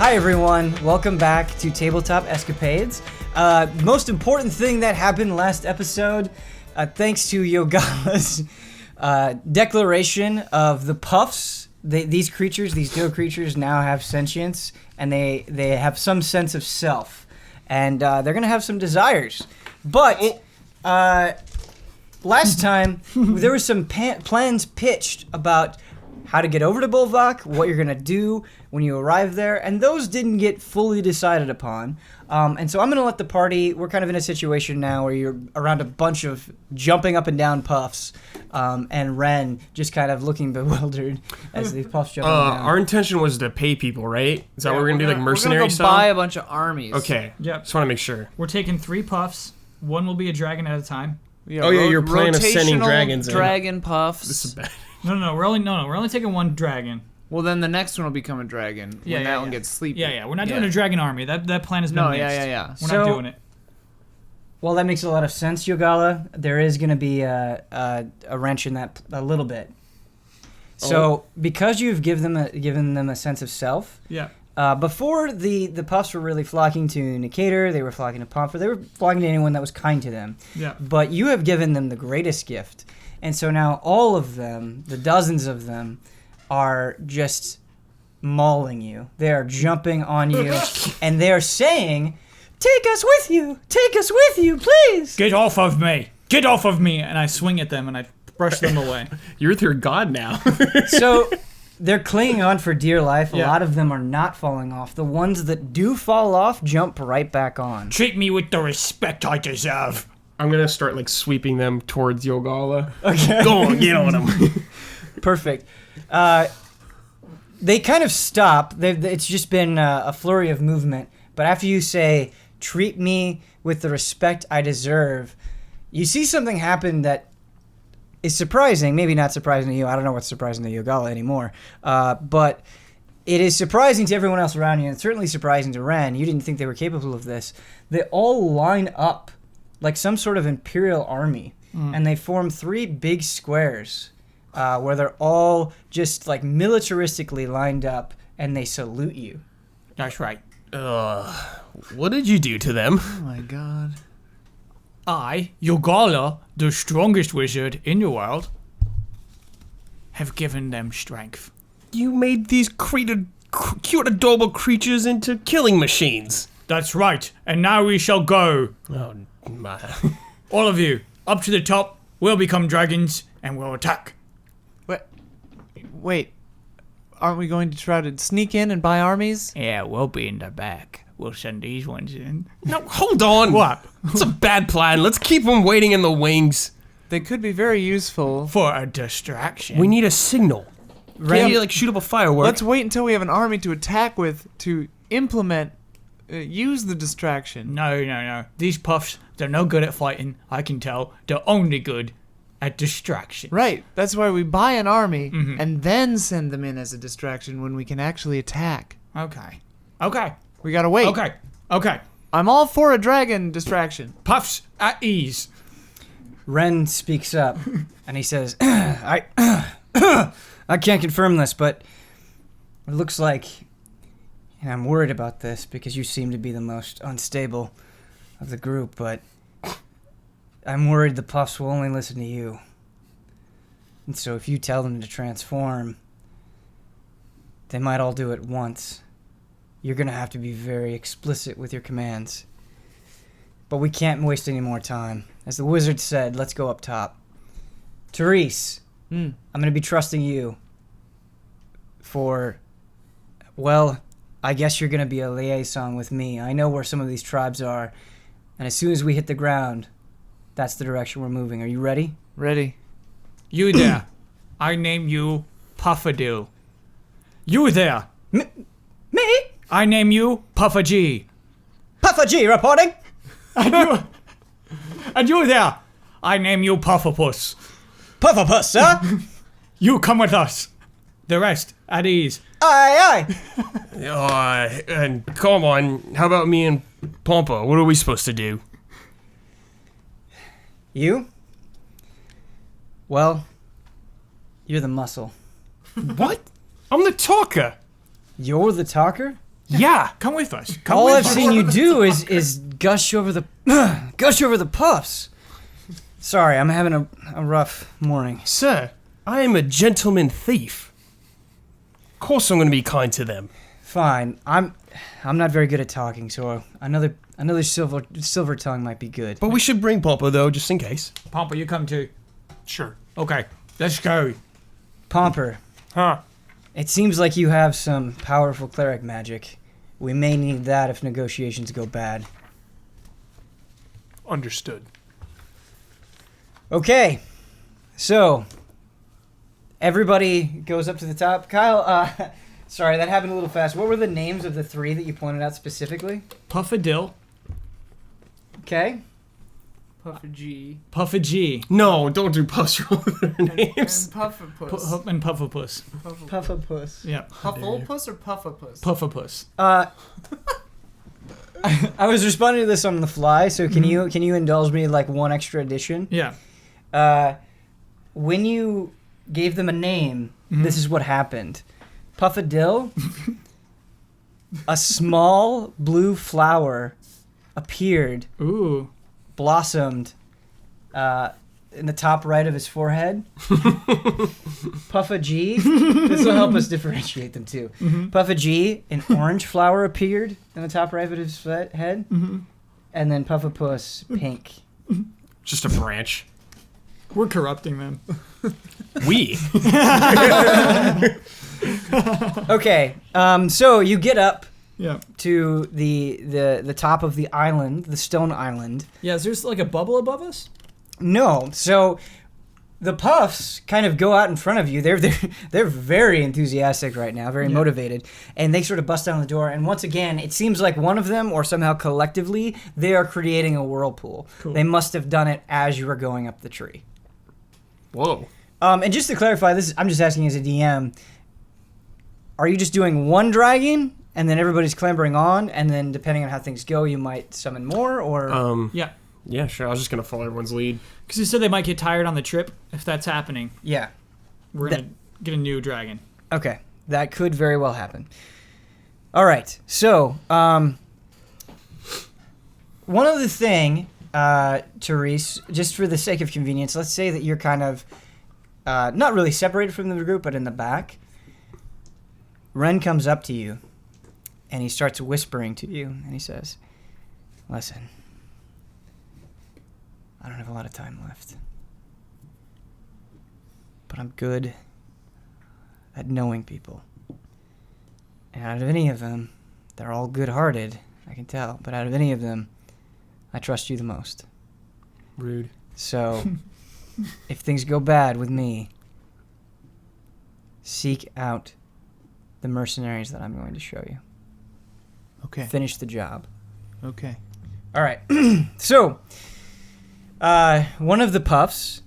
Hi everyone, welcome back to Tabletop Escapades. Most important thing that happened last episode, thanks to Yogala's declaration of the puffs. These duo creatures now have sentience, and they have some sense of self, and they're gonna have some desires. But last time there were some plans pitched about how to get over to Bulok, what you're gonna do when you arrive there, and those didn't get fully decided upon. And so I'm gonna let the party, we're kind of in a situation now where you're around a bunch of jumping up and down puffs, and Ren just kind of looking bewildered as the puffs jump up and down. Our intention was to pay people, right? Is that what we're gonna do, like mercenary we're gonna style? buy a bunch of armies. Okay. Yep. Just want to make sure. We're taking 3 puffs. One will be a dragon at a time. Yeah, Oh, yeah, your plan of sending dragons in. dragon puffs. This is bad. No. We're only taking 1 dragon. Well, then the next one will become a dragon when that one gets sleepy. Yeah. We're not doing a dragon army. That plan has been mixed. Yeah. We're not doing it. Well, that makes a lot of sense, Yogala. There is going to be a wrench in that a little bit. So, because you've given them a sense of self, before the puffs were really flocking to Nicator, they were flocking to Pomper, they were flocking to anyone that was kind to them. Yeah. But you have given them the greatest gift. And so now all of them, the dozens of them, are just mauling you. They are jumping on you, and they are saying, "Take us with you! Take us with you, please!" Get off of me! Get off of me! And I swing at them and I brush them away. You're their god now. So they're clinging on for dear life. A Yeah. lot of them are not falling off. The ones that do fall off jump right back on. Treat me with the respect I deserve. I'm gonna start like sweeping them towards Yogala. Okay. Go on, get on them. Perfect. They kind of stop. It's just been a flurry of movement. But after you say, "Treat me with the respect I deserve," you see something happen that is surprising. Maybe not surprising to you. I don't know what's surprising to Yogala anymore. But it is surprising to everyone else around you, and it's certainly surprising to Ren. You didn't think they were capable of this. They all line up like some sort of imperial army, and they form 3 big squares where they're all just like militaristically lined up, and they salute you. That's right. What did you do to them? Oh my god. I, Yogala, the strongest wizard in the world, have given them strength. You made these cute, adorable creatures into killing machines. That's right. And now we shall go. Oh my! All of you, up to the top. We'll become dragons and we'll attack. Wait. Aren't we going to try to sneak in and buy armies? Yeah, we'll be in the back. We'll send these ones in. No, hold on. What? It's a bad plan. Let's keep them waiting in the wings. They could be very useful. For a distraction. We need a signal. Can't you like shoot up a firework? Let's wait until we have an army to attack with to implement, use the distraction. No. These puffs, they're no good at fighting, I can tell. They're only good at distraction. Right. That's why we buy an army and then send them in as a distraction when we can actually attack. Okay. We gotta wait. Okay. I'm all for a dragon distraction. Puffs at ease. Ren speaks up, and he says, I can't confirm this, but it looks like, and I'm worried about this because you seem to be the most unstable of the group, but I'm worried the puffs will only listen to you. And so if you tell them to transform, they might all do it once. You're going to have to be very explicit with your commands. But we can't waste any more time. As the wizard said, let's go up top. Therese, I'm going to be trusting you for, well, I guess you're going to be a liaison with me. I know where some of these tribes are, and as soon as we hit the ground, that's the direction we're moving. Are you ready? Ready. You there. I name you Puffadil. You there. Me? I name you Puffa G. Puffa G reporting! And you there. I name you Puffapus. Puffapus, sir! You come with us. The rest, at ease. Aye. And come on, how about me and Pompa? What are we supposed to do? You? Well, you're the muscle. What? I'm the talker. You're the talker? Yeah. Come with us. Come All with I've us. seen you do is gush over the puffs. Sorry, I'm having a rough morning. Sir, I am a gentleman thief. Of course I'm going to be kind to them. Fine. I'm not very good at talking, so another silver tongue might be good. But we should bring Pompa, though, just in case. Pompa, you come too. Sure. Okay, let's go. Pomper, Huh. it seems like you have some powerful cleric magic. We may need that if negotiations go bad. Understood. Okay, so everybody goes up to the top. Kyle, sorry, that happened a little fast. What were the names of the three that you pointed out specifically? Puffadil, Okay. Puffa G. No, don't do Puff's roll their names. And Puffapus. and Puffapus. Puffapus. Yeah. Pufflepus or Puffapus? Puffapus. I was responding to this on the fly, so can you indulge me like one extra addition? Yeah. When you gave them a name, this is what happened. Puffadill, a small blue flower appeared, Ooh. blossomed in the top right of his forehead. Puffa G, this will help us differentiate them too. Puffa G, an orange flower appeared in the top right of his head, and then Puffapus, pink. Just a branch. We're corrupting them. We. Okay, so you get up Yeah. to the top of the island, the stone island. Yeah, is there like a bubble above us? No, so the puffs kind of go out in front of you. They're very enthusiastic right now, very motivated, and they sort of bust down the door. And once again, it seems like one of them, or somehow collectively, they are creating a whirlpool. Cool. They must have done it as you were going up the tree. Whoa. And just to clarify, I'm just asking as a DM. Are you just doing one dragon, and then everybody's clambering on, and then depending on how things go, you might summon more, or Yeah. Yeah, sure. I was just going to follow everyone's lead. Because you said they might get tired on the trip. If that's happening, yeah. we're going to get a new dragon. Okay, that could very well happen. All right, so one other thing, Therese, just for the sake of convenience, let's say that you're kind of not really separated from the group, but in the back. Ren comes up to you, and he starts whispering to you, and he says, "Listen, I don't have a lot of time left, but I'm good at knowing people. And out of any of them, they're all good-hearted, I can tell, but out of any of them, I trust you the most. Rude. So, if things go bad with me, seek out the mercenaries that I'm going to show you. Okay. Finish the job." Okay. All right. So, one of the puffs,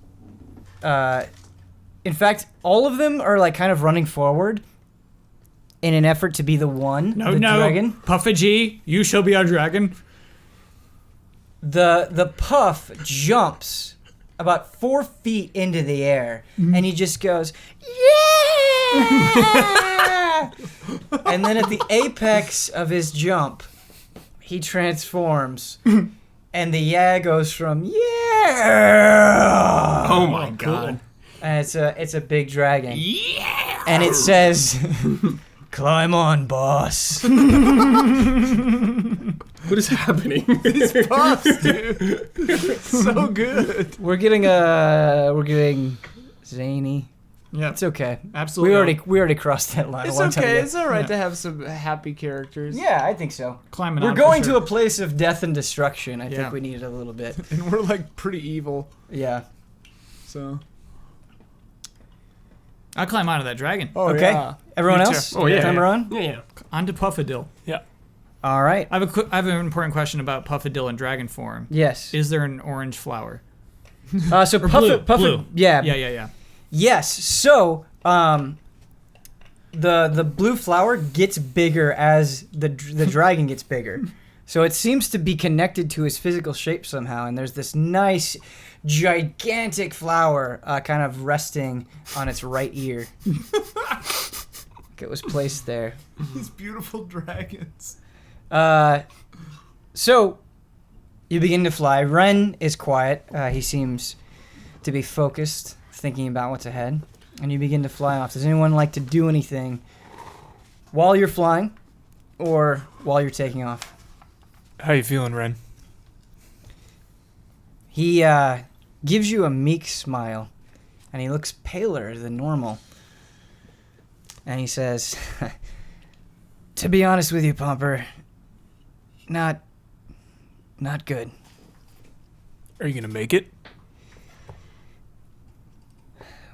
in fact, all of them are like kind of running forward in an effort to be the dragon. Puffa G, you shall be our dragon. The puff jumps about 4 feet into the air, and he just goes, "Yeah!" And then at the apex of his jump, he transforms, and the yeah goes from yeah. Oh my god. And it's a big dragon. Yeah. And it says, "Climb on, boss." What is happening? Puffs, dude. So good. We're getting zany. Yeah, It's okay. absolutely. We already crossed that line. It's a long time okay. ago. It's all right Yeah. to have some happy characters. Yeah, I think so. Climbing We're on going for to sure. a place of death and destruction. I Yeah. think we need it a little bit. And we're like pretty evil. Yeah. So. I'll climb out of that dragon. Oh, Okay. yeah. Everyone Me too. else? Oh, yeah. Timer on? Yeah, yeah. On to Puffadil. All right. I have an important question about Puffadil in dragon form. Yes. Is there an orange flower? So Or Puffin, blue. yeah. Yeah. Yes. So, the blue flower gets bigger as the dragon gets bigger. So it seems to be connected to his physical shape somehow, and there's this nice, gigantic flower kind of resting on its right ear. it was placed there. These beautiful dragons. So you begin to fly. Ren is quiet. He seems to be focused, thinking about what's ahead. And you begin to fly off. Does anyone like to do anything while you're flying or while you're taking off? How you feeling, Ren? He gives you a meek smile, and he looks paler than normal. And he says, to be honest with you, Pomper, not good. Are you gonna make it?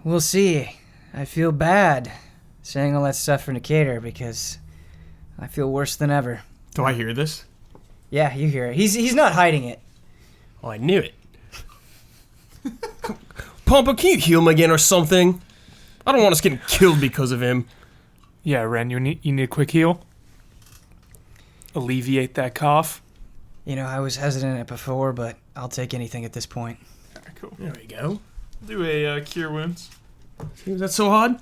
We'll see. I feel bad saying all that stuff for Nicator because I feel worse than ever. Do I hear this? Yeah, you hear it. He's not hiding it. Oh, I knew it. Pompa, can you heal him again or something? I don't want us getting killed because of him. Yeah, Ren, you need a quick heal? Alleviate that cough? You know, I was hesitant at it before, but I'll take anything at this point. Alright, cool. There we go. Do a cure wounds. Was that so hard?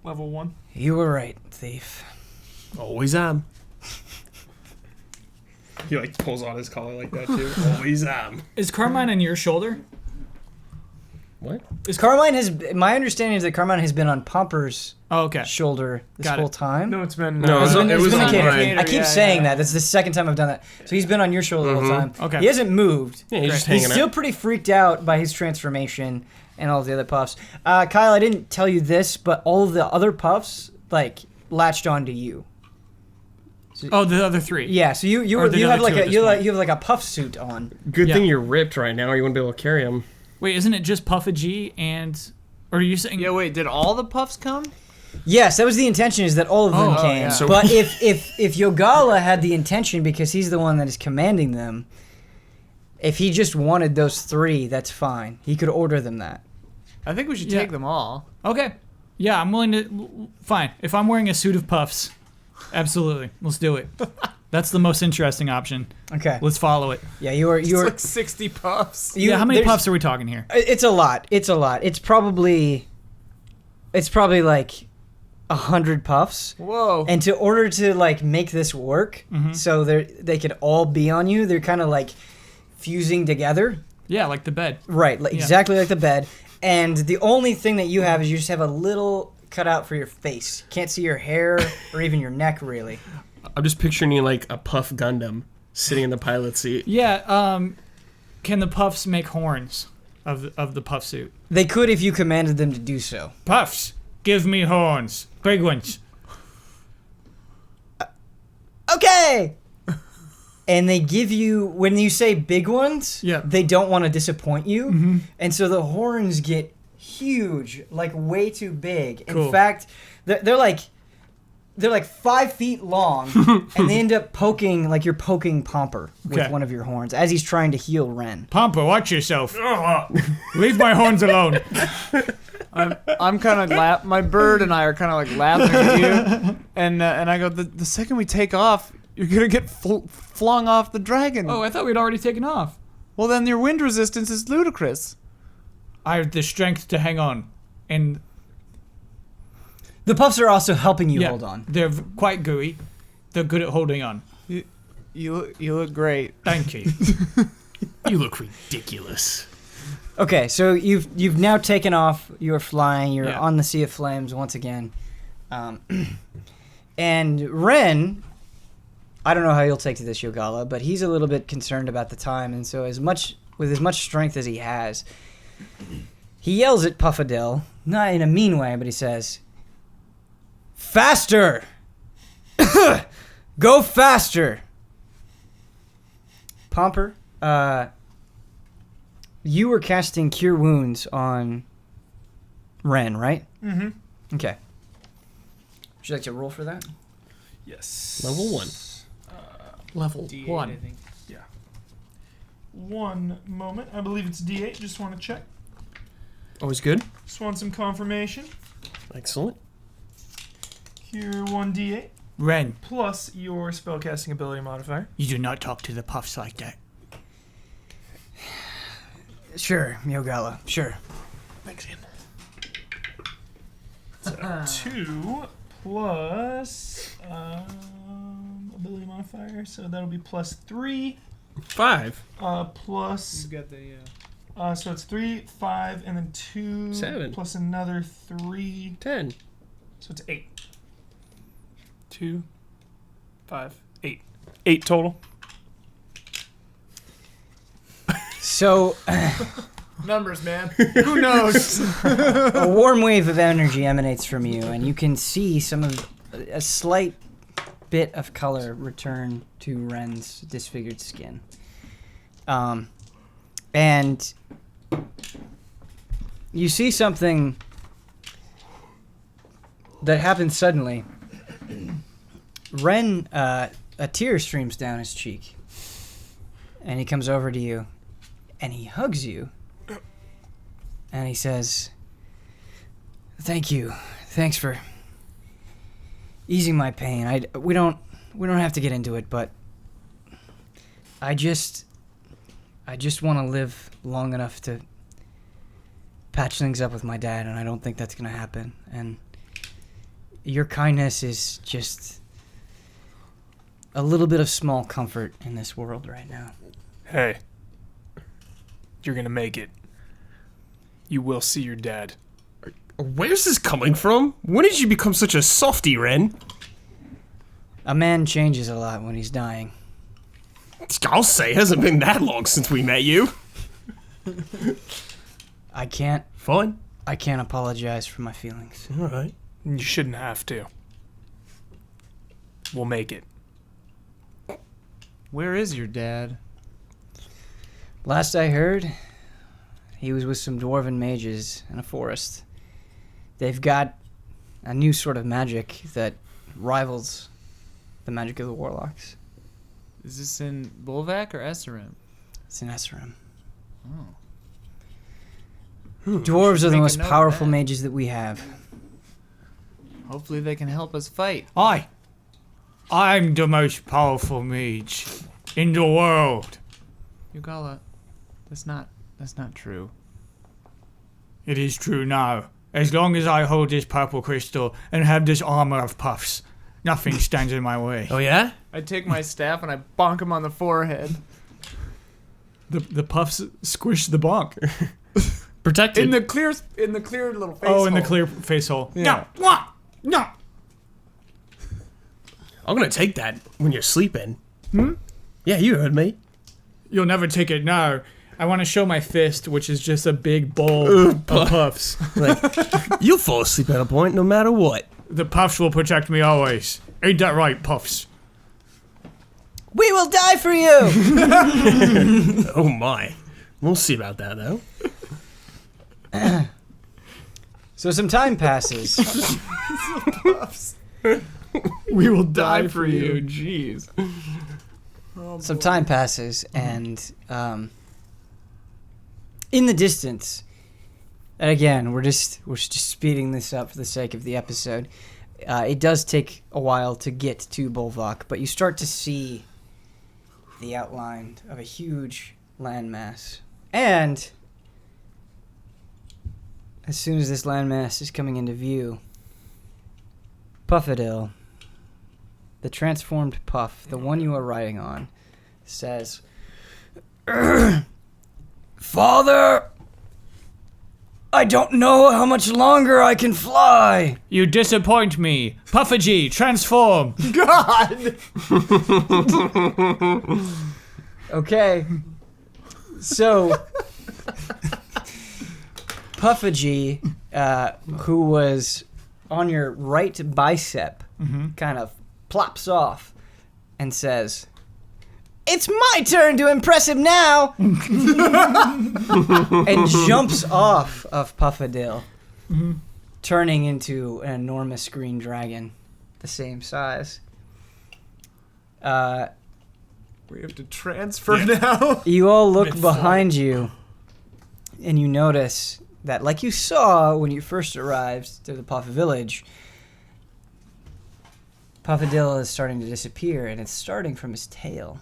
Level 1. You were right, thief. Always am. He like pulls on his collar like that too. Always am. Is Carmine on your shoulder? What? Carmine my understanding is that Carmine has been on Pomper's Oh, okay. shoulder this Got whole it. time. No, it's been... No, It's been it was on Nicator. mine. I keep saying that. That's the second time I've done that. So he's been on your shoulder the whole time. Okay. He hasn't moved. Yeah, he's just He's hanging still out. pretty freaked out by his transformation and all the other puffs. Kyle, I didn't tell you this, but all of the other puffs like latched onto you. Oh, the other three. Yeah, so you Or the have other like two at a this you point. have like a puff suit on. Good Yeah. thing you're ripped right now, or you wouldn't be able to carry him. Wait, isn't it just Puffagy and... Or are you saying... Yeah, wait, did all the puffs come? Yes, that was the intention. Is that all of them Oh, came? yeah. So- But if Yogala had the intention because he's the one that is commanding them, if he just wanted those three, that's fine. He could order them that. I think we should Yeah. take them all. Okay. Yeah, I'm willing to... Fine. If I'm wearing a suit of puffs, absolutely. Let's do it. That's the most interesting option. Okay. Let's follow it. Yeah, you are. It's like 60 puffs. Yeah, how many there's- puffs are we talking here? It's a lot. It's a lot. It's probably like 100 puffs. Whoa. And to order to like make this work, Mhm. so they could all be on you, they're kind of like fusing together. Yeah, like the bed. Right, Yeah. exactly like the bed. And the only thing that you have is you just have a little cutout for your face. Can't see your hair or even your neck really. I'm just picturing you like a Puff Gundam sitting in the pilot seat. Yeah, can the puffs make horns of the puff suit? They could if you commanded them to do so. Puffs, give me horns. Big ones. Okay. And they give you, when you say big ones, Yeah. they don't want to disappoint you. And so the horns get huge, like way too big. Cool. In fact, they're like 5 feet long, and they end up poking, like you're poking Pomper with Okay. one of your horns as he's trying to heal Ren. Pompa, watch yourself. Leave my horns alone. I'm kind of my bird and I are kind of like laughing at you, and I go, the second we take off, you're gonna get flung off the dragon. Oh, I thought we'd already taken off. Well, then your wind resistance is ludicrous. I have the strength to hang on. And The puffs are also helping you yeah, hold on. they're quite gooey. They're good at holding on. You look great. Thank you. You look ridiculous. Okay, so you've now taken off. You're flying. You're Yeah. on the Sea of Flames once again. And Ren, I don't know how you'll take to this, Yogala, but he's a little bit concerned about the time, and so with as much strength as he has, he yells at Puffadil, not in a mean way, but he says, "Faster! Go faster!" Pomper, you were casting Cure Wounds on Ren, right? Mm-hmm. Okay. Would you like to roll for that? Yes. Level 1. Level D8, 1. I think. One moment. I believe it's D8. Just want to check. Always good. Just want some confirmation. Excellent. Here, 1D8 Ren, plus your spellcasting ability modifier. you do not talk to the puffs like that. Sure, Yogala. Sure. Thanks, Ian. So 2 plus ability modifier, so that'll be plus 3. 5. Plus, got the. so it's 3, 5, and then 2 7. plus another 3. 10. So it's 8. 2, 5, 8. 8 total. So, Numbers, man. Who knows? a warm wave of energy emanates from you, and you can see a slight bit of color return to Ren's disfigured skin. And you see something that happens suddenly. Ren, a tear streams down his cheek, and he comes over to you, and he hugs you, and he says, "Thank you. Thanks for easing my pain. We don't have to get into it, but I just want to live long enough to patch things up with my dad, and I don't think that's going to happen. And your kindness is just a little bit of small comfort in this world right now." Hey. You're gonna make it. You will see your dad. Where's this coming from? When did you become such a softy, Ren? A man changes a lot when he's dying. I'll say, it hasn't been that long since we met you. I can't Fine. apologize for my feelings. All right. You shouldn't have to. We'll make it. Where is your dad? Last I heard, he was with some dwarven mages in a forest. They've got a new sort of magic that rivals the magic of the warlocks. Is this in Bulvak or Esserim? It's in Esserim. Oh. Dwarves are the make a most note of powerful that. mages that we have. Hopefully they can help us fight. I'm the most powerful mage in the world. Yugala, that's not true. It is true now. As long as I hold this purple crystal and have this armor of puffs, nothing stands in my way. Oh, yeah? I take my staff and I bonk him on the forehead. The puffs squish the bonk. Protected. In the clear little face. Oh, in the hole. clear face hole. Yeah. No. I'm gonna take that when you're sleeping. Yeah, you heard me. You'll never take it now. I want to show my fist, which is just a big bowl of puffs. Like, you'll fall asleep at a point no matter what. The puffs will protect me always. Ain't that right, puffs? We will die for you! Oh my. We'll see about that, though. So some time passes. We will die for you. Jeez. Some time passes, and in the distance, and again, we're just speeding this up for the sake of the episode. It does take a while to get to Bulvok, but you start to see the outline of a huge landmass. And as soon as this landmass is coming into view, Puffadil, the transformed Puff, the one you are riding on, says, "Father, I don't know how much longer I can fly." You disappoint me. Puffagy, transform. God. Okay. So, Puffagy, who was on your right bicep, kind of plops off and says, "It's my turn to impress him now!" and jumps off of Puffadil, turning into an enormous green dragon, the same size. We have to transfer now. You all look behind you, and you notice that, like you saw when you first arrived to the Puff Village, Puffadil is starting to disappear, and it's starting from his tail.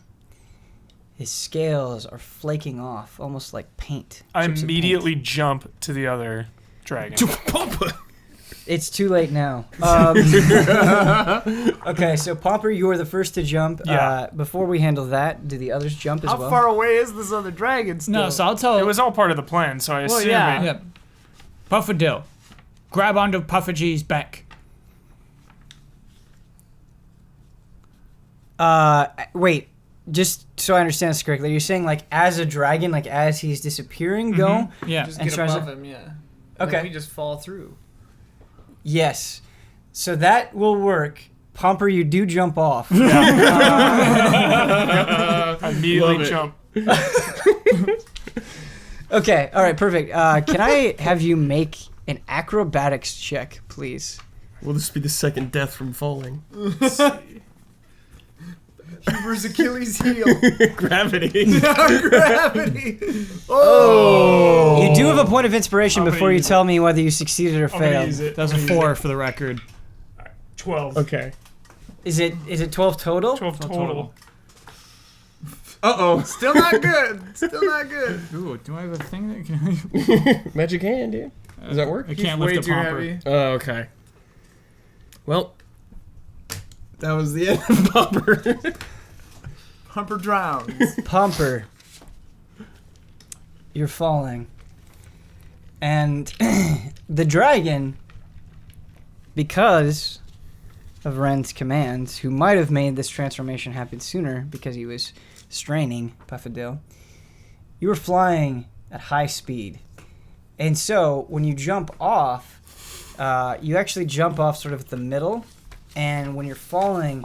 His scales are flaking off, almost like paint. I chips of immediately jump to the other dragon. Papa. It's too late now. Okay, so Pomper, you are the first to jump. Yeah. Before we handle that, do the others jump as How well? far away is this other dragon still? No, so I'll tell. It was all part of the plan, so I assume yeah. it. Yep. Puffadil, grab onto Puffer G's back. Wait. Just so I understand this correctly, you're saying like as a dragon, like as he's disappearing, go? Yeah. Just And get tries above to- him, yeah. And Okay. then we just fall through. Yes. So that will work. Pomper, you do jump off. Immediately jump. Okay, all right, perfect. Can I have you make an acrobatics check, please? Will this be the second death from falling? Huber's Achilles heel. Gravity. Gravity. You do have a point of inspiration I'm gonna before you use tell me whether you succeeded or I'm gonna failed. use it. That was a 4 for the record. 12. Okay. Is it 12 total? 12 total. Uh-oh. Still not good. Still not good. Ooh, do I have a thing that can? Magic hand, dude. Does that work? I can't Way lift too a pomper. heavy. Oh, okay. Well, that was the end of Pomper. Humper drowns. Pomper, you're falling. And the dragon, because of Ren's commands, who might have made this transformation happen sooner because he was straining Puffadil, you were flying at high speed. And so when you jump off, you actually jump off sort of at the middle. And when you're falling,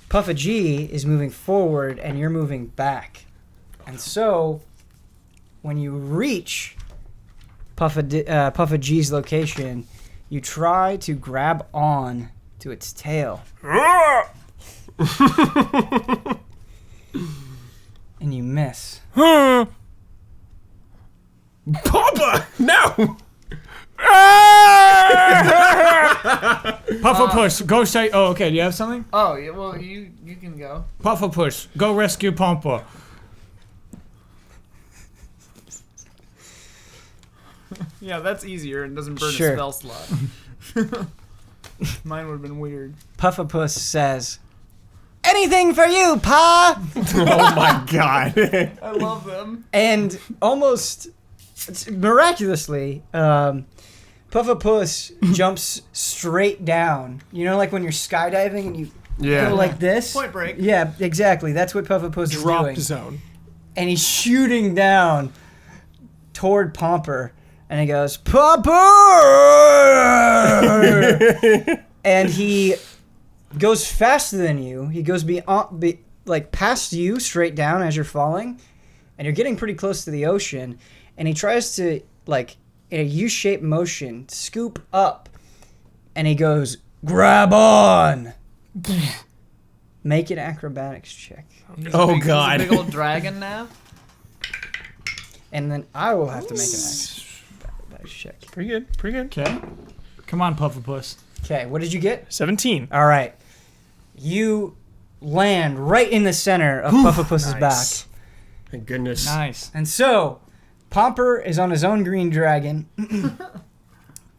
Puffa G is moving forward and you're moving back. And so when you reach Puffa G's location, you try to grab on to its tail. And you miss. Papa! No! Pufferpuss, go say. Oh, okay. Do you have something? Oh, yeah, well, you can go. Pufferpuss, go rescue Pomper. Yeah, that's easier and doesn't burn Sure. a spell slot. Mine would have been weird. Puffapuss says, "Anything for you, Pa!" Oh my god. I love them. And almost miraculously, Puffapuss jumps straight down. You know, like when you're skydiving and you go like this? Point break. Yeah, exactly. That's what Puffapuss is Drop doing. zone. And he's shooting down toward Pomper. And he goes, Pomper! And he goes faster than you. He goes past you straight down as you're falling. And you're getting pretty close to the ocean. And he tries to, like, in a U-shaped motion, scoop up. And he goes, grab on! Make an acrobatics check. Oh god. He's a big old dragon now. And then I will have to make an acrobatics check. Pretty good. Pretty good. Okay. Come on, Pufferpuss. Okay, what did you get? 17. All right. You land right in the center of Puffapuss's Nice. back. Thank goodness. Nice. And so, Pomper is on his own green dragon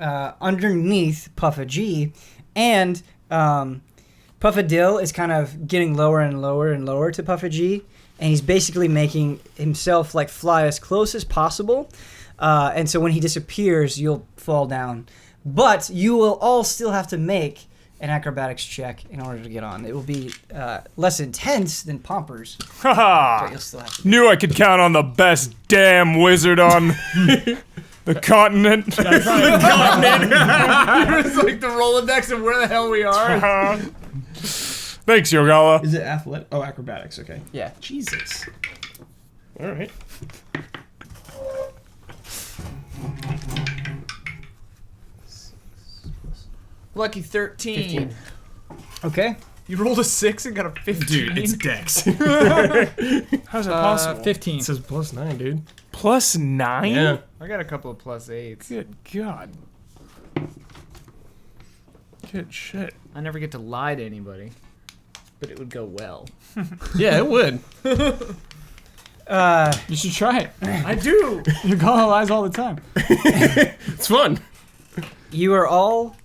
underneath Puffa G, and Puffadil is kind of getting lower and lower and lower to Puffa G, and he's basically making himself like fly as close as possible. And so when he disappears, you'll fall down. But you will all still have to make an acrobatics check in order to get on. It will be less intense than Pomper's, but Haha! you'll still have to. Knew I could count on the best damn wizard on the continent. It's like the Rolodex of where the hell we are. Thanks, Yogala. Is it athletic? Oh, acrobatics. Okay. Yeah. Jesus. All right. Lucky 13. 15. Okay. You rolled a 6 and got a 15. Dude, it's Dex. How's that possible? 15. It says +9, dude. Plus 9? Yeah. I got a couple of +8s. Good God. Good shit. I never get to lie to anybody, but it would go well. Yeah, it would. You should try it. I do. Your Gala lies all the time. It's fun. you are all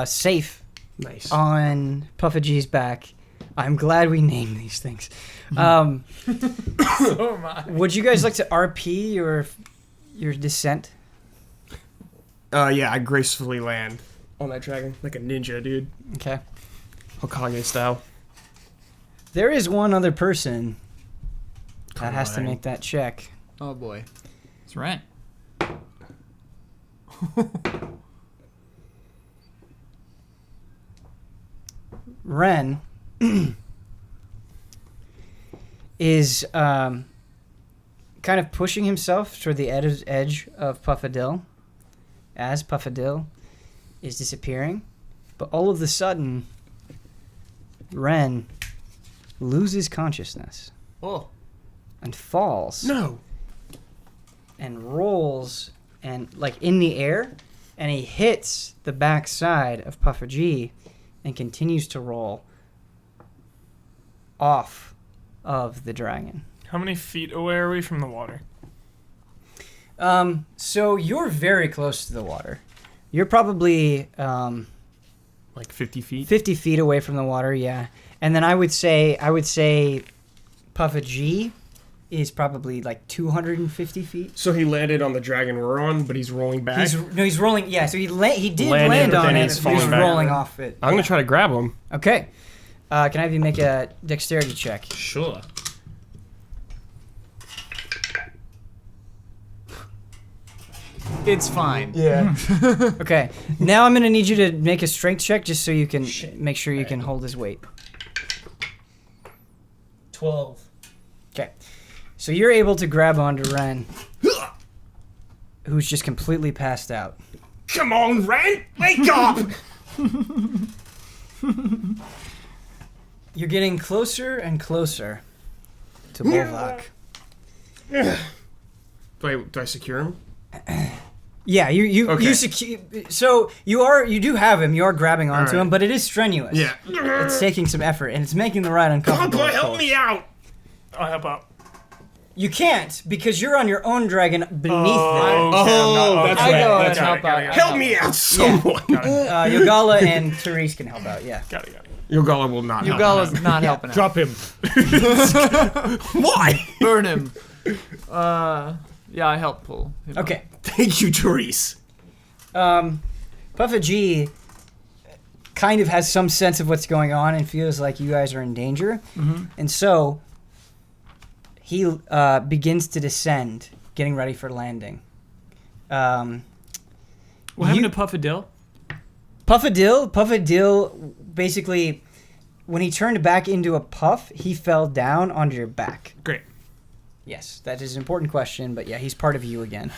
safe Nice. on Puffagee's back. I'm glad we named these things. Oh my. Would you guys like to RP your descent? Yeah, I gracefully land on that dragon like a ninja, dude. Okay. Hokage style. There is one other person that Come has to on. make that check. Oh boy. That's right. Ren is kind of pushing himself toward the edge of Puffadil as Puffadil is disappearing. But all of a sudden, Ren loses consciousness Oh. and falls No. and rolls and like in the air, and he hits the backside of Puffagee and continues to roll off of the dragon. How many feet away are we from the water? So you're very close to the water. You're probably Like 50 feet? 50 feet away from the water, yeah. And then I would say Puffagee is probably like 250 feet. So he landed on the dragon we're on, but he's rolling back. He's rolling. Yeah, so he did Landed, land but on then it. he's But he's falling back. rolling off it. I'm gonna try to grab him. Okay. Can I have you make a dexterity check? Sure. It's fine. Yeah. Okay. Now I'm gonna need you to make a strength check just so you can make sure you can hold his weight. 12. Okay. So you're able to grab onto Ren, who's just completely passed out. Come on, Ren! Wake up! You're getting closer and closer to Bulok. Do I secure him? Yeah, you Okay. so you do have him. You are grabbing onto Alright. him, but it is strenuous. Yeah. It's taking some effort, and it's making the ride uncomfortable. Papa, of help course. me out! I'll help out. You can't because you're on your own dragon beneath Oh, that's I right. go That's and right. help out. Help me out, someone! them. Yogala and Therese can help out. Yeah. Got it. Yogala will not help. Ugala's not helping out. Drop him. Why? Burn him. Yeah, I help pull him up. Okay. Thank you, Therese. Puffagee kind of has some sense of what's going on and feels like you guys are in danger, and so he begins to descend, getting ready for landing. What happened You- to Puffadil? Puffadil, basically, when he turned back into a puff, he fell down onto your back. Great. Yes, that is an important question, but yeah, he's part of you again.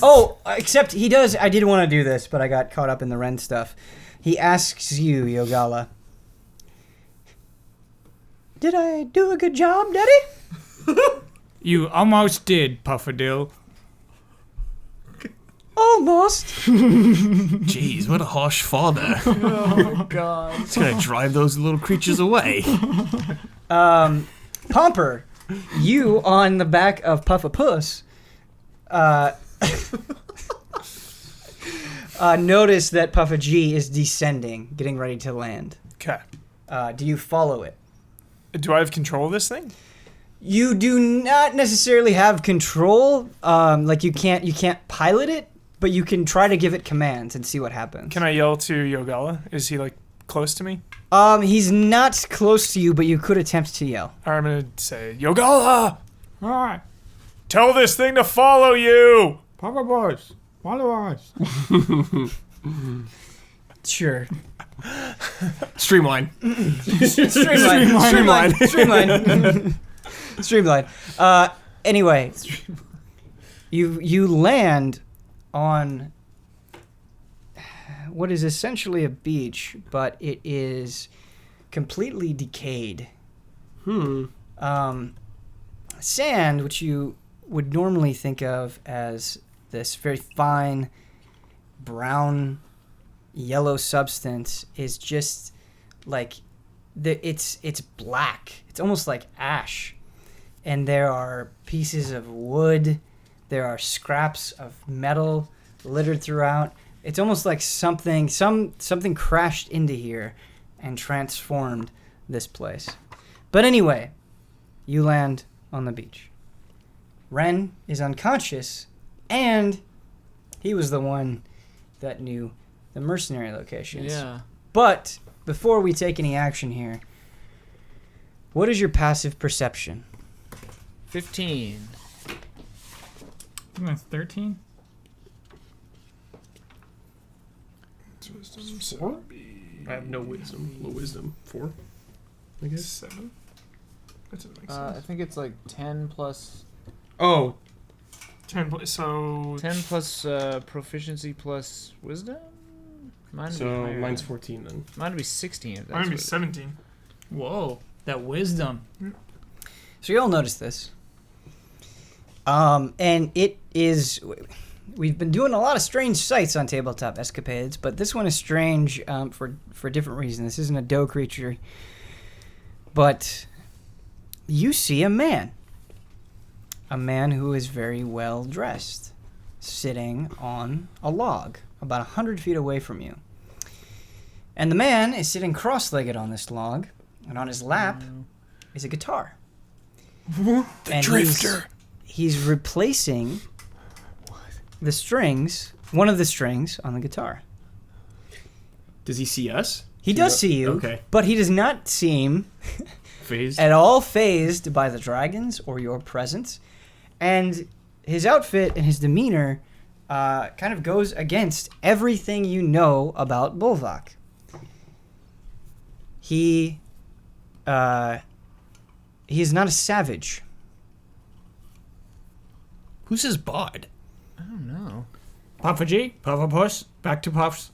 Oh, except he does. I did want to do this, but I got caught up in the Ren stuff. He asks you, Yogala, did I do a good job, Daddy? You almost did, Puffadil. Almost. Jeez, what a harsh father. Oh god. He's gonna drive those little creatures away. Pomper, you on the back of Puffapuss, notice that Puffagee is descending, getting ready to land. Okay. Do you follow it? Do I have control of this thing? You do not necessarily have control. Like you can't pilot it, but you can try to give it commands and see what happens. Can I yell to Yogala? Is he like close to me? He's not close to you, but you could attempt to yell. All right, I'm gonna say, Yogala, All right. tell this thing to follow you. Papa boys. Follow us. Sure. Streamline. Streamline. Anyway, you land on what is essentially a beach, but it is completely decayed. Sand, which you would normally think of as this very fine brown yellow substance, is just like it's black. It's almost like ash. And there are pieces of wood, there are scraps of metal littered throughout. It's almost like something crashed into here and transformed this place. But anyway, you land on the beach. Ren is unconscious, and he was the one that knew the mercenary locations. Yeah. But before we take any action here, what is your passive perception? 15. I think that's 13. Wisdom, so I have no wisdom. Low wisdom. 4. I guess 7. That doesn't make I sense. think it's like 10 plus... Oh, 10 so 10 plus proficiency plus wisdom? Mine would be so higher. mine's 14 then. Mine would be 16. If that's mine would be what- 17. Whoa, that wisdom. So you all notice this. And it is... We've been doing a lot of strange sights on Tabletop Escapades, but this one is strange for a different reason. This isn't a doe creature. But you see a man. A man who is very well dressed, sitting on a log about 100 feet away from you. And the man is sitting cross-legged on this log, and on his lap is a guitar. The And drifter. He's replacing the strings, one of the strings on the guitar. Does he see us? He does see you, Okay. but he does not seem Phased. at all phased by the dragons or your presence. And his outfit and his demeanor kind of goes against everything you know about Bulok. He is not a savage. Who's his bod? I don't know. Puffer G, Puffer Puss, back to Puffs.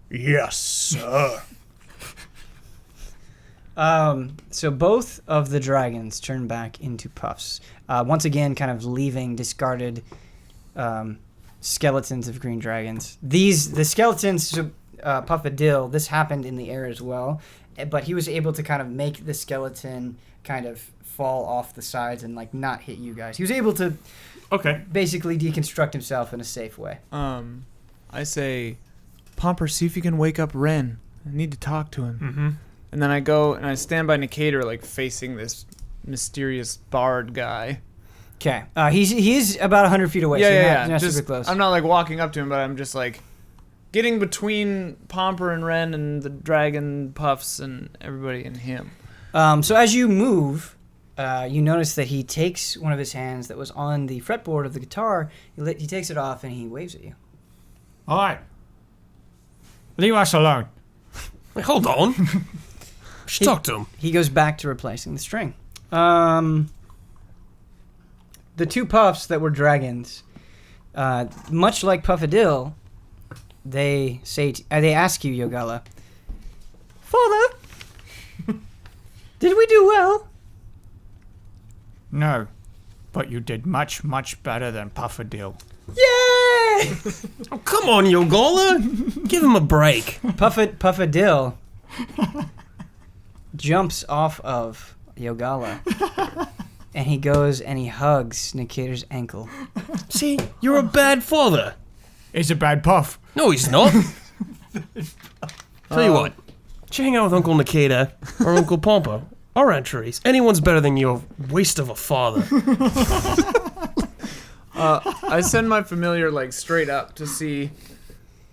Yes, sir. So both of the dragons turn back into puffs. Once again, kind of leaving discarded skeletons of green dragons. The skeletons, Puffadil, this happened in the air as well, but he was able to kind of make the skeleton kind of fall off the sides and like not hit you guys. He was able to Okay. basically deconstruct himself in a safe way. I say, Pomper, see if you can wake up Ren. I need to talk to him. Mm-hmm. And then I go and I stand by Nicator, like facing this mysterious bard guy. Okay, he's about 100 feet away. so you're not, you're not Just, super close. I'm not like walking up to him, but I'm just like getting between Pomper and Ren and the dragon puffs and everybody and him. So as you move, you notice that he takes one of his hands that was on the fretboard of the guitar. He takes it off and he waves at you. All right. Leave us alone. Wait, hold on. Should talk to him. He goes back to replacing the string. The two puffs that were dragons, much like Puffadil, they ask you, Yogala, Father, did we do well? No, but you did much, much better than Puffadil. Yay! Oh, come on, Yogala. Give him a break. Puffadil jumps off of Yogala, and he goes and he hugs Nicator's ankle. See, you're a bad father. It's a bad puff. No, he's not. Tell you what, you hang out with Uncle Nikita or Uncle Pompa. Our entries. Anyone's better than your waste of a father. I send my familiar like straight up to see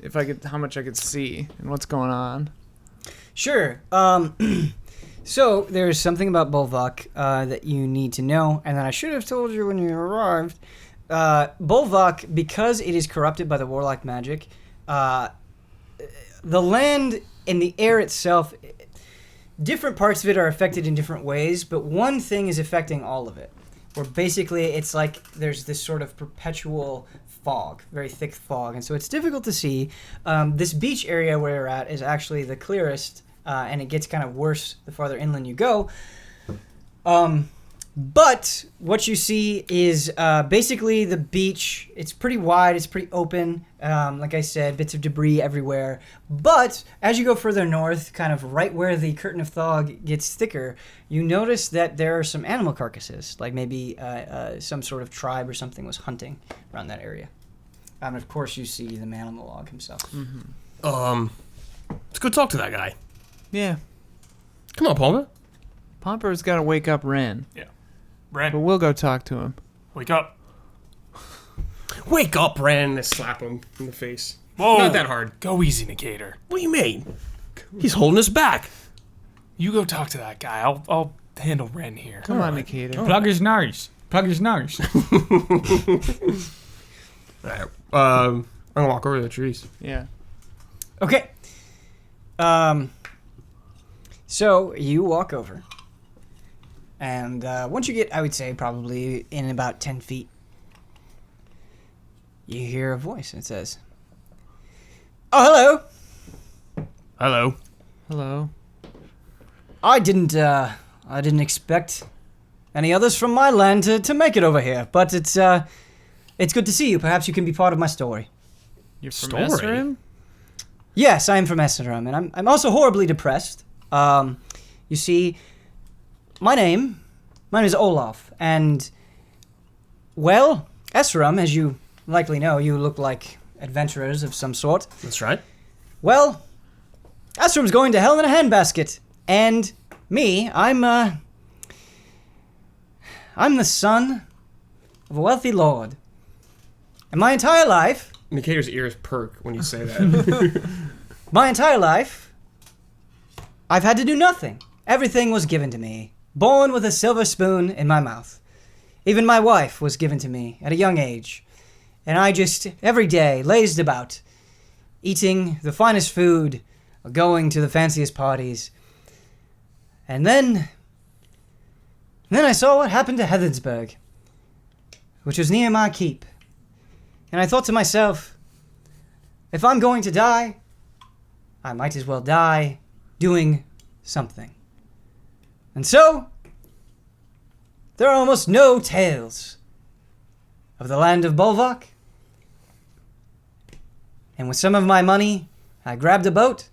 if how much I could see and what's going on. Sure. So there's something about Bulok that you need to know, and that I should have told you when you arrived. Bulok, because it is corrupted by the warlock magic, the land and the air itself, different parts of it are affected in different ways, but one thing is affecting all of it. Where basically it's like there's this sort of perpetual fog, very thick fog, and so it's difficult to see. This beach area where you're at is actually the clearest, and it gets kind of worse the farther inland you go. But what you see is basically the beach. It's pretty wide, it's pretty open. Like I said, bits of debris everywhere. But as you go further north, kind of right where the curtain of fog gets thicker, you notice that there are some animal carcasses, like maybe some sort of tribe or something was hunting around that area. And of course, you see the man on the log himself. Let's go talk to that guy. Yeah. Come on, Palmer. Pomper's got to wake up Ren, but Ren, we'll go talk to him. wake up. Wake up, Ren. Slap him in the face. Whoa. Not that hard. Go easy, Nicator. What do you mean? He's holding us back. You go talk to that guy. I'll handle Ren here. Come on, Nikita. Plug his nose. Plug his nose. All right. I'm gonna walk over to the trees. Yeah. Okay. So you walk over, and once you get, I would say, probably in about 10 feet, you hear a voice. It says, "Oh, hello. Hello. Hello. I didn't expect any others from my land to make it over here, but it's good to see you. Perhaps you can be part of my story." You're from Story? Esserim? Yes, I am from Esserim, and I'm also horribly depressed. You see, my name is Olaf, and, well, Esserim, as you likely know, you look like adventurers of some sort. That's right. Well, Esserim's going to hell in a handbasket, and me, I'm the son of a wealthy lord. And my entire life, Nicator's ears perk when you say that. my entire life, I've had to do nothing. Everything was given to me, born with a silver spoon in my mouth. Even my wife was given to me at a young age. And I just, every day, lazed about, eating the finest food, going to the fanciest parties. And then I saw what happened to Heathensburg, which was near my keep. And I thought to myself, if I'm going to die, I might as well die doing something. And so, there are almost no tales of the land of Bulok. And with some of my money, I grabbed a boat,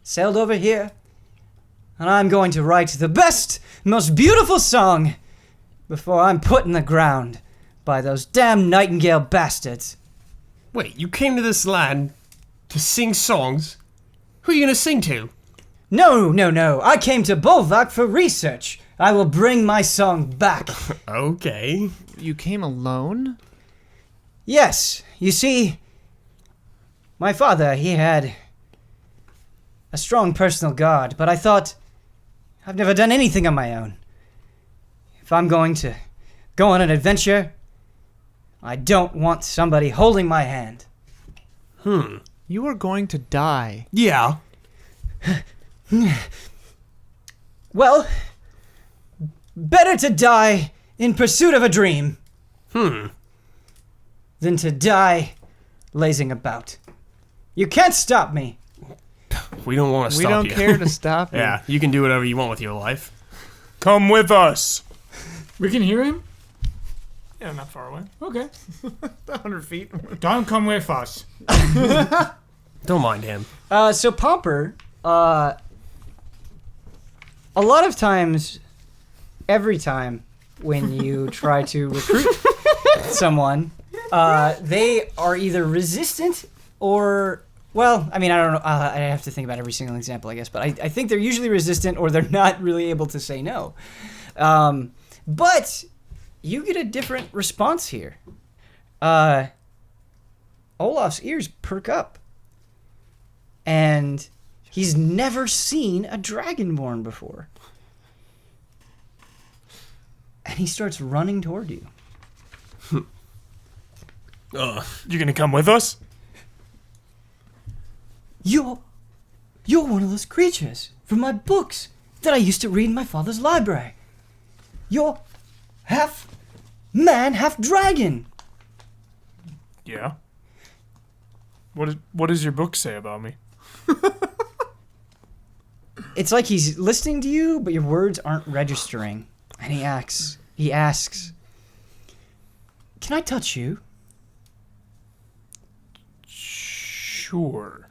sailed over here, and I'm going to write the best, most beautiful song before I'm put in the ground by those damn nightingale bastards. Wait, you came to this land to sing songs? Who are you gonna sing to? No. I came to Bulok for research. I will bring my song back. Okay. You came alone? Yes, you see, my father, he had a strong personal guard, but I thought, I've never done anything on my own. If I'm going to go on an adventure, I don't want somebody holding my hand. You are going to die. Yeah. Well, better to die in pursuit of a dream than to die lazing about. You can't stop me. We don't want to We stop don't you. care to stop you. Yeah, you can do whatever you want with your life. Come with us. We can hear him? Yeah, not far away. Okay. 100 feet. Don't come with us. Don't mind him. So Pomper, a lot of times, every time when you try to recruit someone, they are either resistant or, well, I mean, I don't know. I have to think about every single example, I guess, but I think they're usually resistant or they're not really able to say no. But you get a different response here. Olaf's ears perk up. And he's never seen a dragonborn before. And he starts running toward you. You gonna come with us? You're one of those creatures from my books that I used to read in my father's library. You're half man, half dragon. Yeah. What does your book say about me? It's like he's listening to you, but your words aren't registering. And he asks, "Can I touch you?" Sure.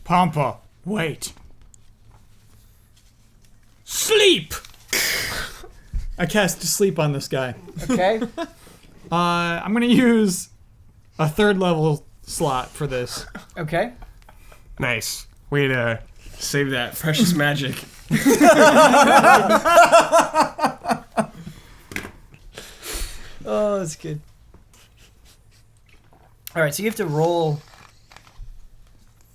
Pompa, wait. Sleep. I cast sleep on this guy. Okay. I'm gonna use a 3rd level slot for this. Okay. Nice. Way to save that precious magic. Oh, that's good. All right, so you have to roll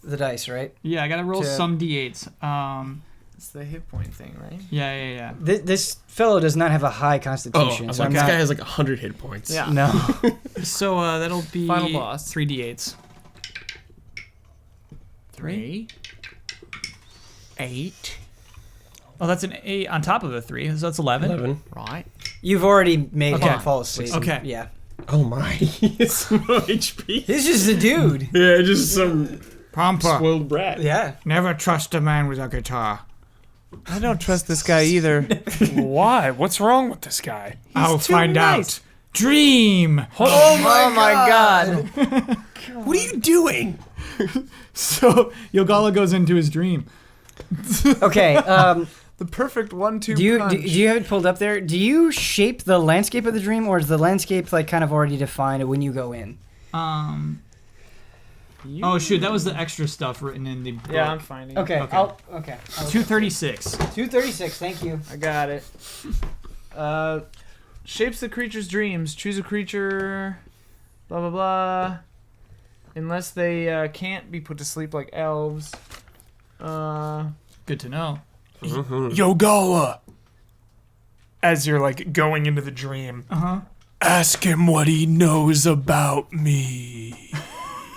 the dice, right? Yeah, I gotta roll To- some d8s. It's the hit point thing, right? Yeah. This fellow does not have a high Oh, constitution, I'm so like, I'm this not. guy has like 100 hit points. Yeah. No. So that'll be Final boss. 3d8s. 3. 8. Oh, that's an 8 on top of the 3, so that's 11. 11. Right. You've already made Okay. him fall asleep. Okay. Yeah. Oh my. It's no HP. He's just a dude. Yeah, just some Pompa, spoiled brat. Yeah. never trust a man with a guitar. I don't trust this guy either. Why? What's wrong with this guy? I'll too find nice. out. Dream! Oh my god. What are you doing? So Yogala goes into his dream. Okay. The perfect 1-2 Do you punch. do you have it pulled up there? Do you shape the landscape of the dream, or is the landscape like kind of already defined when you go in? Oh shoot, that was the extra stuff written in the book. Yeah, I'm finding it. Okay. Okay. I'll 236. 236. Thank you. I got it. Shapes the creature's dreams. Choose a creature. Blah blah blah. Unless they can't be put to sleep like elves. Good to know. Yogala! As you're like going into the dream, ask him what he knows about me.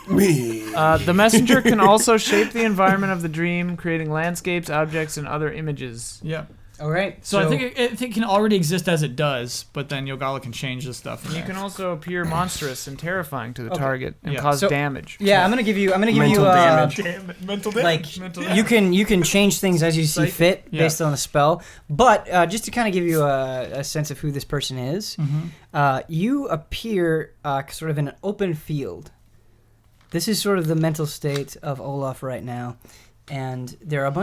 The messenger can also shape the environment of the dream, creating landscapes, objects, and other images. Yeah. All right. So I think it can already exist as it does, but then Yogala can change the stuff. And you can also appear monstrous and terrifying to the Okay. target and Yeah. cause So- damage. Yeah, I'm gonna give you. Mental damage. Damn it, mental Like damage. you can change things as you see fit Yeah. based on the spell. But just to kind of give you a sense of who this person is, you appear sort of in an open field. This is sort of the mental state of Olaf right now, and there are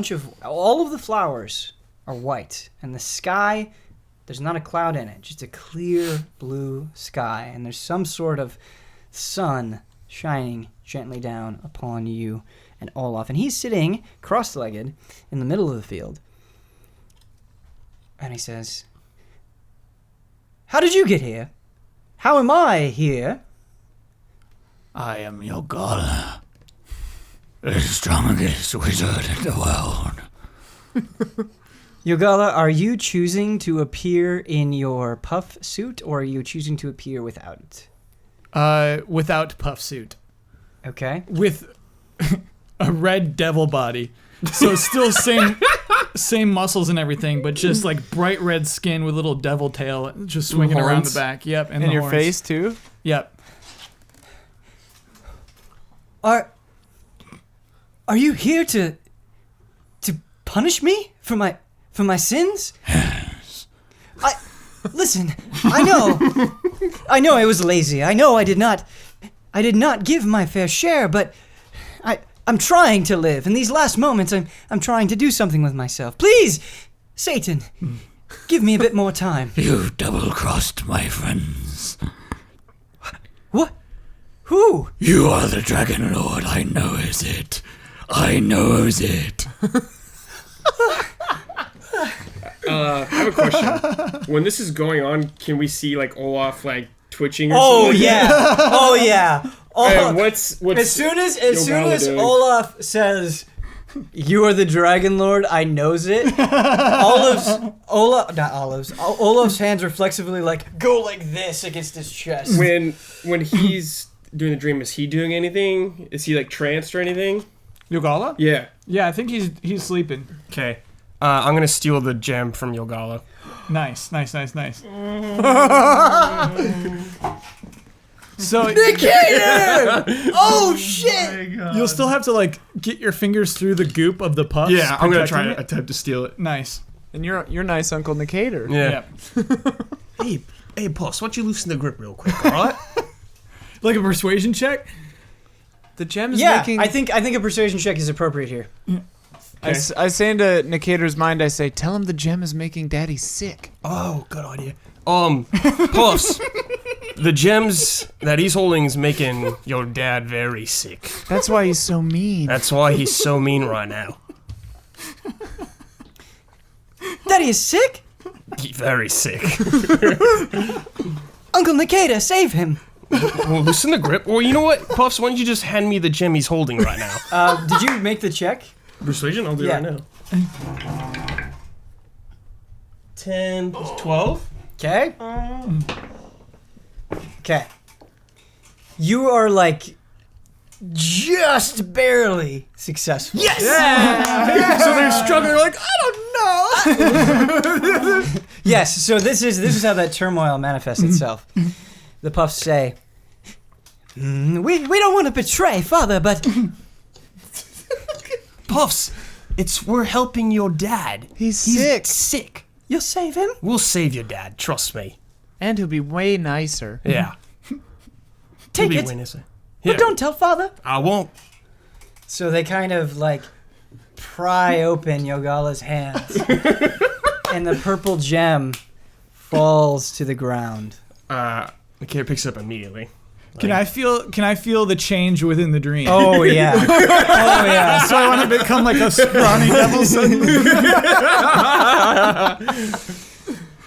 all of the flowers are white, and the sky, there's not a cloud in it, just a clear blue sky, and there's some sort of sun shining gently down upon you and Olaf, and he's sitting cross-legged in the middle of the field, and he says, "How did you get here? How am I here?" I am Yogala, the strongest wizard in the world. Yogala, are you choosing to appear in your puff suit, or are you choosing to appear without it? Without puff suit. Okay. With a red devil body. So still same muscles and everything, but just like bright red skin with little devil tail just swinging around Horns. the back. Yep. And In the your horns. face too? Yep. Are you here to punish me for my sins? Yes. Listen, I know I was lazy. I know I did not give my fair share, but I'm trying to live. In these last moments, I'm trying to do something with myself. Please, Satan, give me a bit more time. You double-crossed my friends. What? Who? You are the Dragon Lord, I knows it. I knows it. I have a question. When this is going on, can we see like Olaf like twitching or Oh something? yeah. Oh yeah. And what's As soon as Yogala doing? Olaf says, "You are the Dragon Lord," I knows it. Olaf's hands reflexively like go like this against his chest. when he's doing the dream, is he doing anything? Is he like tranced or anything? Yogala? Yeah. Yeah, I think he's sleeping. Okay. I'm gonna steal the gem from Yogala. Nice. So Oh shit! you'll still have to like get your fingers through the goop of the puffs. Yeah, I'm gonna try protecting to it. attempt to steal it. Nice. And you're nice Uncle Nicator. Yeah. Yep. Hey, boss, why don't you loosen the grip real quick, all right? Like a persuasion check. The gem is Yeah, making... I think a persuasion check is appropriate here. I say into Nicator's mind, I say, tell him the gem is making Daddy sick. Oh, good idea. Puffs. The gems that he's holding is making your dad very sick. That's why he's so mean. That's why he's so mean right now. Daddy is sick? He's very sick. Uncle Nikita, save him. Well, loosen the grip. Or you know what, Puffs, why don't you just hand me the gem he's holding right now? Did you make the check? Persuasion? I'll do Yeah. it right now. 10 plus 12. Okay. Okay. You are like just barely successful. Yes! Yeah! So they're struggling, like, I don't know. Yes. So this is how that turmoil manifests itself. The Puffs say, "We don't want to betray Father, but Puffs, we're helping your dad. He's sick. Sick. you'll save him." We'll save your dad, trust me. And he'll be way nicer. Yeah. Take He'll it, be way nicer. but Here. don't tell Father. I won't. So they kind of like pry open Yogala's hands, and the purple gem falls to the ground. The kid picks it up immediately. Can I feel the change within the dream? Oh yeah. Oh yeah. So I want to become like a scrawny devil suddenly.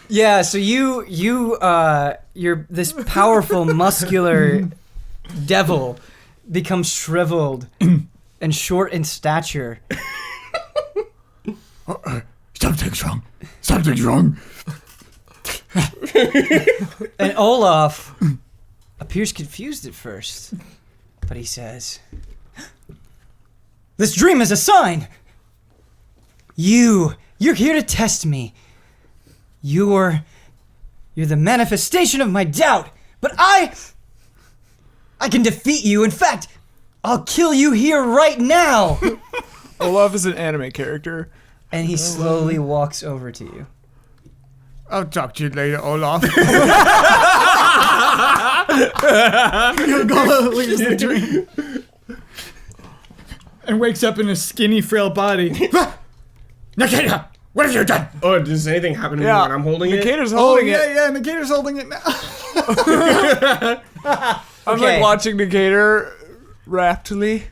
Yeah, so you're this powerful, muscular devil becomes shriveled and short in stature. Something's wrong. Something's wrong. And Olaf appears confused at first, but he says, "This dream is a sign. You're here to test me. You're the manifestation of my doubt, but I can defeat you. In fact, I'll kill you here right now." Olaf is an anime character. And he slowly walks over to you. I'll talk to you later, Olaf. Yogala leaves the dream and wakes up in a skinny, frail body. Nikita, what have you done? Oh, does anything happen to me when I'm holding it? Nikita's Oh holding it. yeah, Nikita's holding it now. I'm Okay. like watching Nikita raptly.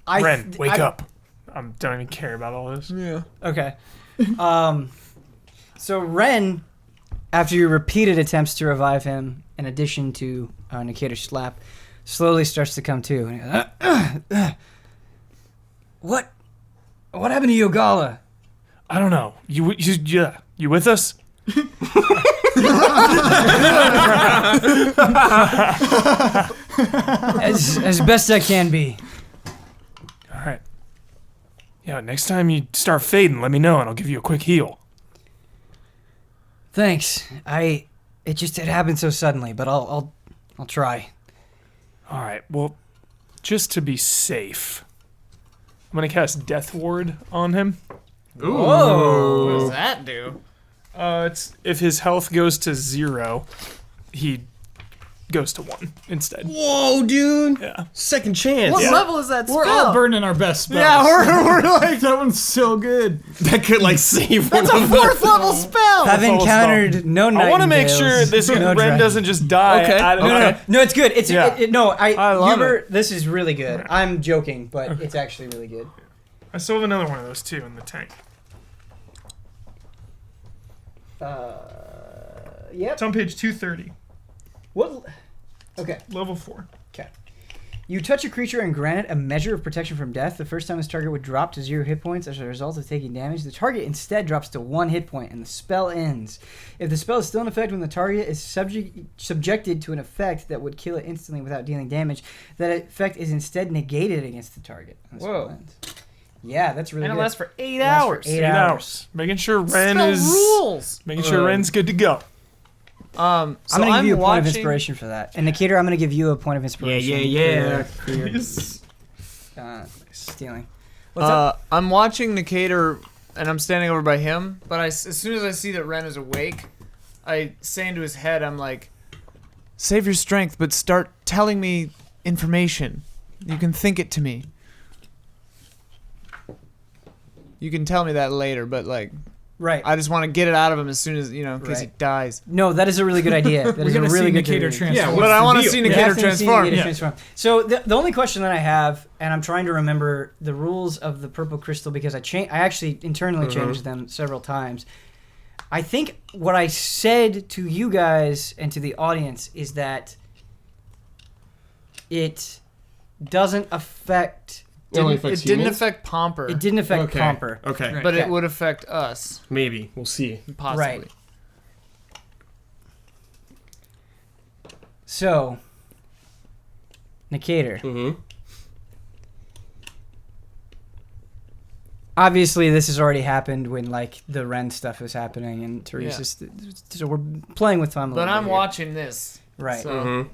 Ren, wake up. I don't even care about all this. Yeah. Okay. So Ren, after your repeated attempts to revive him, in addition to Nikita's slap, slowly starts to come to. And he goes, What happened to Yogala? I don't know. You with us? As best I can be. All right. Yeah, next time you start fading, let me know and I'll give you a quick heal. Thanks. It happened so suddenly, but I'll try. All right. Well, just to be safe, I'm gonna cast Death Ward on him. Whoa! What does that do? It's if his health goes to 0, he goes to 1 instead. Whoa, dude. Yeah. Second chance. What Yeah. level is that spell? We're all burning our best spells. Yeah, we're like that one's so good. That could, like, save one of them. 4th level spell. I've encountered no I want to make nightingales, sure this no Ren dragons. doesn't just die. Okay. Out of No, it's good. It's Yeah. I love Hubert, this is really good. I'm joking, but it's actually really good. I still have another one of those too in the tank. Yep. It's on page 230, What? Okay. level 4. You touch a creature and grant it a measure of protection from death. The first time this target would drop to 0 hit points as a result of taking damage. The target instead drops to 1 hit point and the spell ends. If the spell is still in effect when the target is subjected to an effect that would kill it instantly without dealing damage, that effect is instead negated against the target. And the spell Whoa. ends. Yeah, that's really And it good. lasts for 8 Lasts for hours. 8 hours. Making sure Ren Spell is rules. making sure Ren's good to go. So I'm going to give you a point of watching- inspiration for that. And Nikita, I'm going to give you a point of inspiration. yeah. For your stealing. What's up? I'm watching Nikita, and I'm standing over by him. But as soon as I see that Ren is awake, I say into his head, I'm like, "Save your strength, but start telling me information. You can think it to me. You can tell me that later, but like, Right. I just want to get it out of him as soon as, in case he Right. dies. No, that is a really good idea. That is a really good Nicator idea. transform. But I want to see You Nicator have to see transform. Nicator transform. So the only question that I have, and I'm trying to remember the rules of the purple crystal because I actually internally changed them several times. I think what I said to you guys and to the audience is that it doesn't affect. It only It affects didn't humans? affect Pomper, It didn't affect Okay. Pomper. Okay. Right. but Okay. it would affect us, Maybe. We'll see. possibly. Right. So, Nicator. Mm-hmm. Obviously, this has already happened when like the Ren stuff was happening, and Teresa's. So we're playing with time. A But little I'm bit here. watching this. Right. So, Mm-hmm.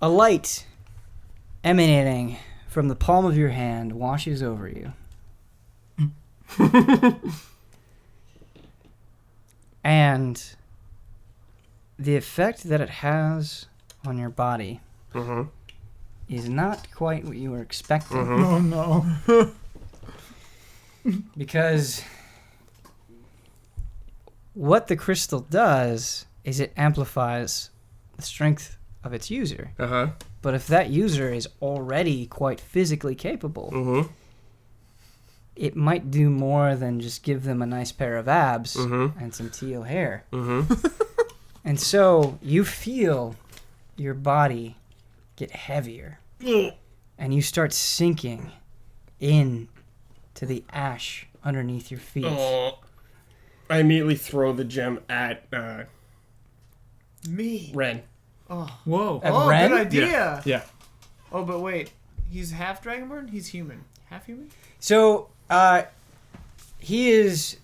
A light emanating from the palm of your hand washes over you. And the effect that it has on your body Mm-hmm. is not quite what you were expecting. Oh no. Because what the crystal does is it amplifies the strength of its user. Uh-huh. But if that user is already quite physically capable, Mm-hmm. it might do more than just give them a nice pair of abs Mm-hmm. and some teal hair. Mm-hmm. And so you feel your body get heavier. And you start sinking in to the ash underneath your feet. Oh. I immediately throw the gem at me. Ren. Whoa. At Oh, Ren? good idea. Yeah. Oh, but wait. He's half Dragonborn? He's human. Half human? So, he is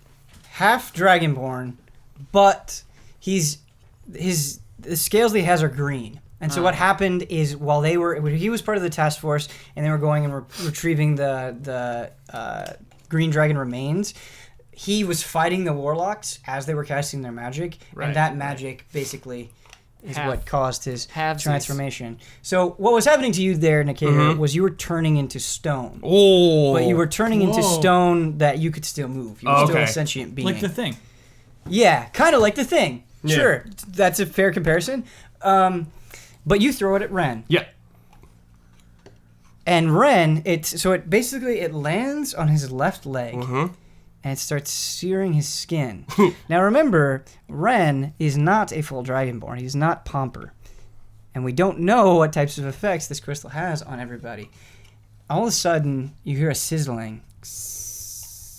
half Dragonborn, but the scales that he has are green. And so what happened is while he was part of the task force and they were going and retrieving the green dragon remains, he was fighting the warlocks as they were casting their magic, and that magic basically is what caused his transformation. So what was happening to you there, Nicator, was you were turning into stone. Oh. But you were turning into Whoa. stone that you could still move. You were still a sentient being. Like the thing. Yeah, kind of like the thing. Yeah. Sure, that's a fair comparison. But you throw it at Ren. Yeah. And Ren, it lands on his left leg, Mm-hmm. and it starts searing his skin. Now remember, Ren is not a full Dragonborn. He's not Pomper. And we don't know what types of effects this crystal has on everybody. All of a sudden, you hear a sizzling.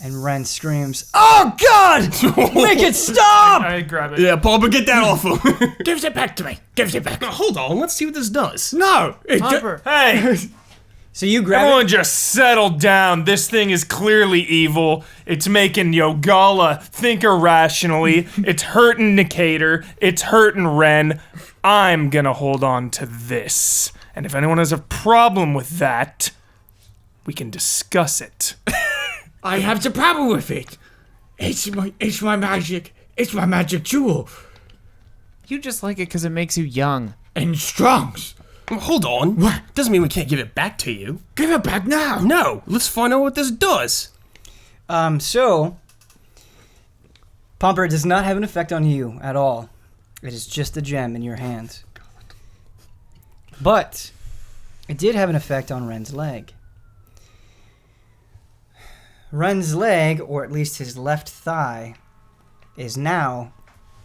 And Ren screams, "Oh God! Make it stop!" I grab it. Yeah, Papa, get that off him. Gives it back to me. Gives it back. Hold on, let's see what this does. No. Pomper. Hey, So you grab everyone it. just settle down. This thing is clearly evil. It's making Yogala think irrationally. It's hurting Nicator. It's hurting Ren. I'm gonna hold on to this. And if anyone has a problem with that, we can discuss it. I have the problem with it. It's my magic. It's my magic jewel. You just like it because it makes you young. And strong. Hold on. What? Doesn't mean we can't give it back to you. Give it back now. No, let's find out what this does. So Pomper does not have an effect on you at all. It is just a gem in your hands. But it did have an effect on Ren's leg. Ren's leg, or at least his left thigh, is now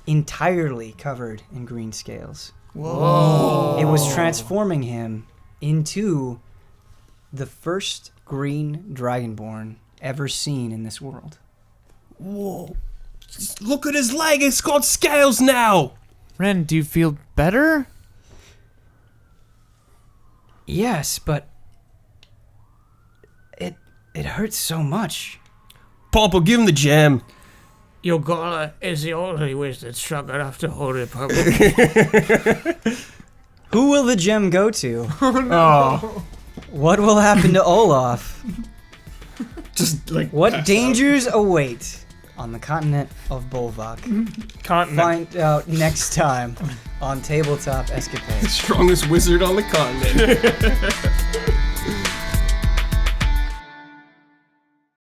entirely covered in green scales. Whoa. It was transforming him into the first green dragonborn ever seen in this world. Whoa. Just look at his leg. It's got scales now. Ren, do you feel better? Yes, but it hurts so much. Papa, give him the gem. Yogala is the only wizard strong enough to hold it for me. Who will the gem go to? Oh, What will happen to Olaf? Just like What dangers await on the continent of Bulok? continent. Find out next time on Tabletop Escapades. strongest wizard on the continent.